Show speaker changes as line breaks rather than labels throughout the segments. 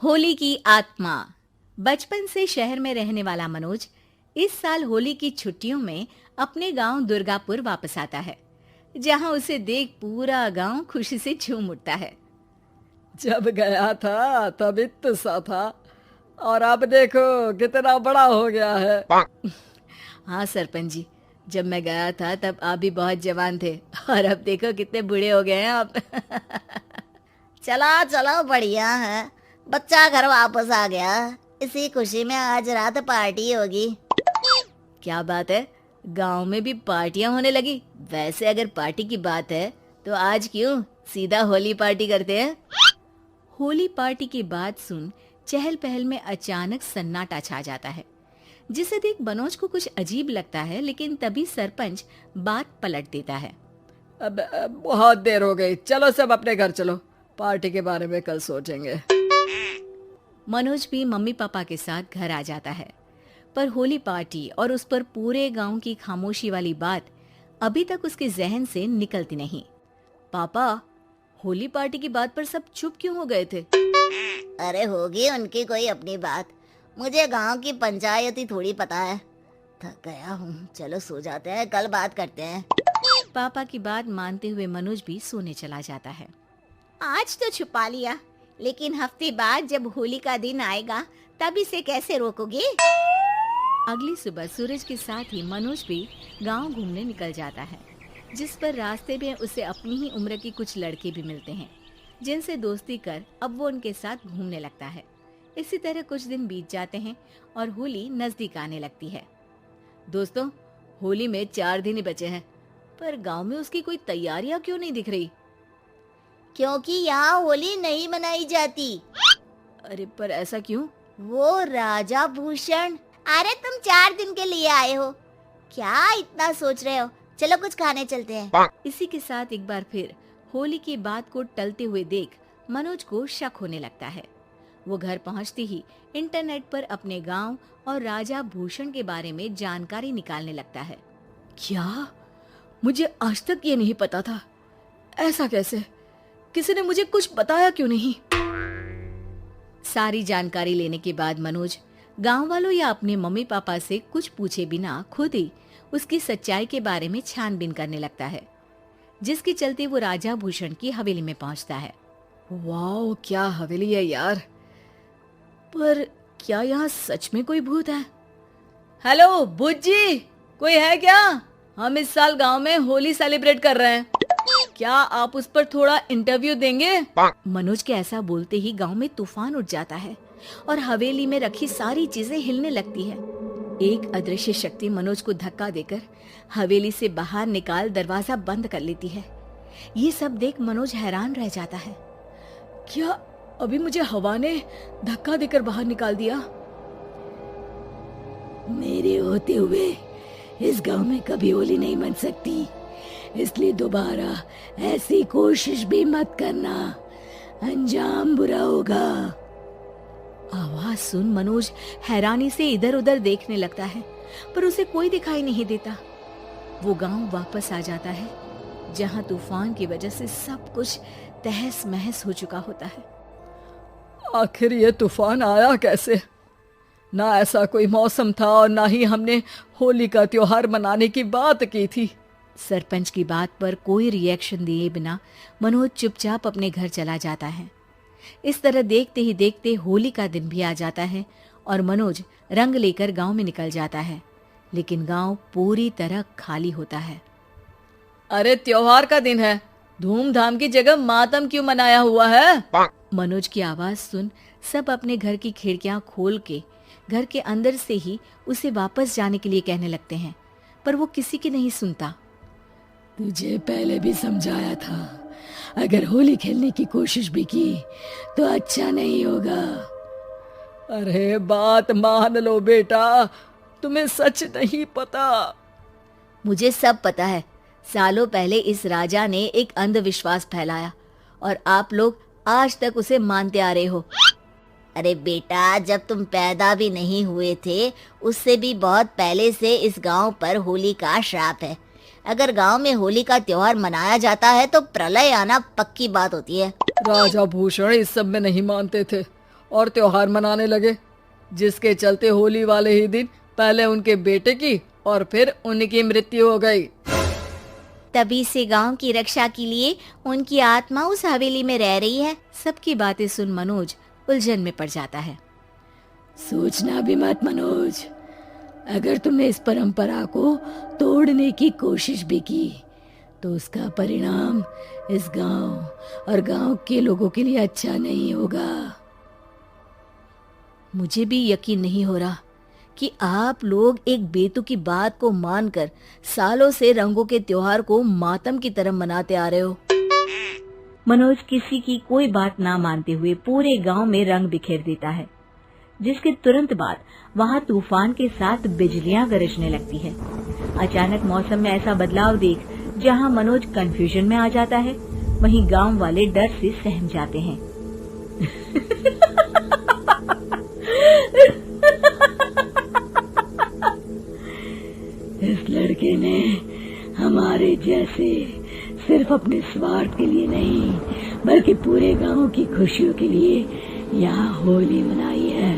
होली की आत्मा। बचपन से शहर में रहने वाला मनोज इस साल होली की छुट्टियों में अपने गांव दुर्गापुर वापस आता है, जहां उसे देख पूरा गांव खुशी से झूम उठता है।
जब गया था तब इतना सा था और अब देखो कितना बड़ा हो गया है।
हाँ सरपंच जी, जब मैं गया था तब आप भी बहुत जवान थे और अब देखो कितने बूढ़े हो गए हैं आप।
चलो चलो बढ़िया है, बच्चा घर वापस आ गया। इसी खुशी में आज रात पार्टी होगी।
क्या बात है, गांव में भी पार्टियां होने लगी। वैसे अगर पार्टी की बात है तो आज क्यों सीधा होली पार्टी करते हैं। होली पार्टी की बात सुन चहल पहल में अचानक सन्नाटा छा जाता है, जिसे देख मनोज को कुछ अजीब लगता है। लेकिन तभी सरपंच बात पलट देता है।
अब बहुत देर हो गई, चलो सब अपने घर चलो, पार्टी के बारे में कल सोचेंगे।
मनोज भी मम्मी पापा के साथ घर आ जाता है, पर होली पार्टी और उस पर पूरे गांव की खामोशी वाली बात अभी तक उसके जहन से निकलती नहीं। पापा, होली पार्टी की बात पर सब चुप क्यों हो गए थे?
अरे होगी उनकी कोई अपनी बात, मुझे गांव की पंचायत ही थोड़ी पता है। थक गया हूँ, चलो सो जाते हैं, कल बात करते हैं।
पापा की बात मानते हुए मनोज भी सोने चला जाता है।
आज तो छुपा लिया, लेकिन हफ्ते बाद जब होली का दिन आएगा तब इसे कैसे रोकोगे?
अगली सुबह सूरज के साथ ही मनोज भी गांव घूमने निकल जाता है, जिस पर रास्ते में उसे अपनी ही उम्र के कुछ लड़के भी मिलते हैं, जिनसे दोस्ती कर अब वो उनके साथ घूमने लगता है। इसी तरह कुछ दिन बीत जाते हैं और होली नजदीक आने लगती है। दोस्तों, होली में 4 दिन ही बचे हैं, पर गांव में उसकी कोई तैयारियां क्यों नहीं दिख रही?
क्योंकि यहाँ होली नहीं मनाई जाती।
अरे पर ऐसा क्यों?
वो राजा भूषण। अरे तुम 4 दिन के लिए आए हो, क्या इतना सोच रहे हो? चलो कुछ खाने चलते हैं।
इसी के साथ एक बार फिर होली की बात को टलते हुए देख मनोज को शक होने लगता है। वो घर पहुंचते ही इंटरनेट पर अपने गांव और राजा भूषण के बारे में जानकारी निकालने लगता है।
क्या? मुझे आज तक ये नहीं पता था। ऐसा कैसे? किसी ने मुझे कुछ बताया क्यों नहीं?
सारी जानकारी लेने के बाद मनोज गांव वालों या अपने मम्मी पापा से कुछ पूछे बिना खुद ही उसकी सच्चाई के बारे में छानबीन करने लगता है, जिसके चलते वो राजा भूषण की हवेली में पहुंचता है।
वाह, क्या हवेली है यार! पर क्या यहाँ सच में कोई भूत है? हेलो भूत जी, कोई है क्या? हम इस साल गांव में होली सेलिब्रेट कर रहे हैं, क्या आप उस पर थोड़ा इंटरव्यू देंगे?
मनोज के ऐसा बोलते ही गांव में तूफान उठ जाता है और हवेली में रखी सारी चीजें हिलने लगती है। एक अदृश्य शक्ति मनोज को धक्का देकर हवेली से बाहर निकाल दरवाजा बंद कर लेती है। ये सब देख मनोज हैरान रह जाता है।
क्या अभी मुझे हवा ने धक्का देकर बाहर निकाल दिया?
मेरे होते हुए इस गांव में कभी होली नहीं मन सकती, इसलिए दोबारा ऐसी कोशिश भी मत करना, अंजाम बुरा होगा।
आवाज सुन मनोज हैरानी से इधर उधर देखने लगता है, पर उसे कोई दिखाई नहीं देता। वो गांव वापस आ जाता है, जहां तूफान की वजह से सब कुछ तहस महस हो चुका होता है।
आखिर ये तूफान आया कैसे? ना ऐसा कोई मौसम था और ना ही हमने होली का त्योहार मनाने की बात की थी।
सरपंच की बात पर कोई रिएक्शन दिए बिना मनोज चुपचाप अपने घर चला जाता है। इस तरह देखते ही देखते होली का दिन भी आ जाता है और मनोज रंग लेकर गांव में निकल जाता है, लेकिन गांव पूरी तरह खाली होता है।
अरे त्योहार का दिन है, धूमधाम की जगह मातम क्यों मनाया हुआ है?
मनोज की आवाज सुन सब अपने घर की खिड़कियां खोल के घर के अंदर से ही उसे वापस जाने के लिए कहने लगते हैं, पर वो किसी की नहीं सुनता।
तुझे पहले भी समझाया था, अगर होली खेलने की कोशिश भी की तो अच्छा नहीं होगा।
अरे बात मान लो बेटा, तुम्हें सच नहीं पता।
मुझे सब पता है। सालों पहले इस राजा ने एक अंधविश्वास फैलाया और आप लोग आज तक उसे मानते आ रहे हो।
अरे बेटा, जब तुम पैदा भी नहीं हुए थे उससे भी बहुत पहले से इस गांव पर होली का श्राप है। अगर गांव में होली का त्योहार मनाया जाता है तो प्रलय आना पक्की बात होती है।
राजा भूषण इस सब में नहीं मानते थे और त्योहार मनाने लगे, जिसके चलते होली वाले ही दिन पहले उनके बेटे की और फिर उनकी मृत्यु हो गई।
तभी से गांव की रक्षा के लिए उनकी आत्मा उस हवेली में रह रही है।
सबकी बातें सुन मनोज उलझन में पड़ जाता है।
सोचना भी मत मनोज, अगर तुमने इस परंपरा को तोड़ने की कोशिश भी की तो उसका परिणाम इस गांव और गांव के लोगों के लिए अच्छा नहीं होगा।
मुझे भी यकीन नहीं हो रहा कि आप लोग एक बेतुकी बात को मानकर सालों से रंगों के त्योहार को मातम की तरह मनाते आ रहे हो। मनोज किसी की कोई बात ना मानते हुए पूरे गांव में रंग बिखेर देता है, जिसके तुरंत बाद वहां तूफान के साथ बिजलियां गरजने लगती है। अचानक मौसम में ऐसा बदलाव देख जहां मनोज कंफ्यूजन में आ जाता है, वहीं गांव वाले डर से सहम जाते हैं।
इस लड़के ने हमारे जैसे सिर्फ अपने स्वार्थ के लिए नहीं बल्कि पूरे गांव की खुशियों के लिए यहाँ होली मनाई है,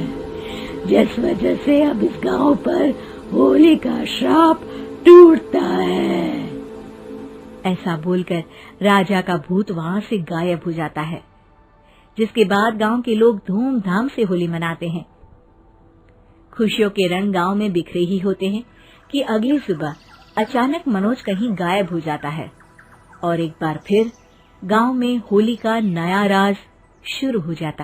जिस वजह से अब इस गांव पर होली का श्राप टूटता है।
ऐसा बोलकर राजा का भूत वहां से गायब हो जाता है, जिसके बाद गांव के लोग धूमधाम से होली मनाते हैं। खुशियों के रंग गांव में बिखरे ही होते हैं कि अगली सुबह अचानक मनोज कहीं गायब हो जाता है और एक बार फिर गांव में होली का नया राज शुरू हो जाता है।